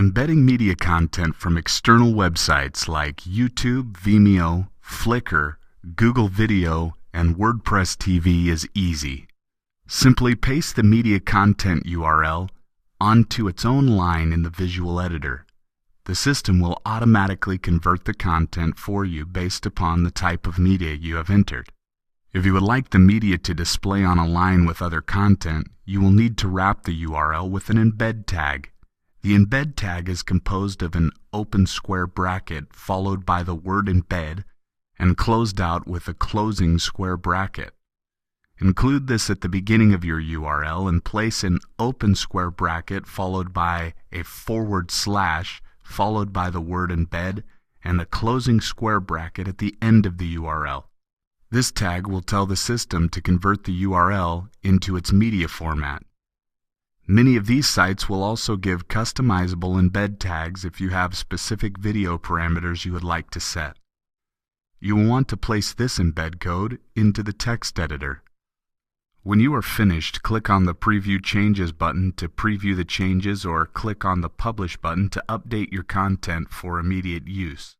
Embedding media content from external websites like YouTube, Vimeo, Flickr, Google Video, and WordPress TV is easy. Simply paste the media content URL onto its own line in the visual editor. The system will automatically convert the content for you based upon the type of media you have entered. If you would like the media to display on a line with other content, you will need to wrap the URL with an embed tag. The embed tag is composed of an open square bracket followed by the word embed and closed out with a closing square bracket. Include this at the beginning of your URL and place an open square bracket followed by a / followed by the word embed and a closing square bracket at the end of the URL. This tag will tell the system to convert the URL into its media format. Many of these sites will also give customizable embed tags if you have specific video parameters you would like to set. You will want to place this embed code into the text editor. When you are finished, click on the Preview Changes button to preview the changes or click on the Publish button to update your content for immediate use.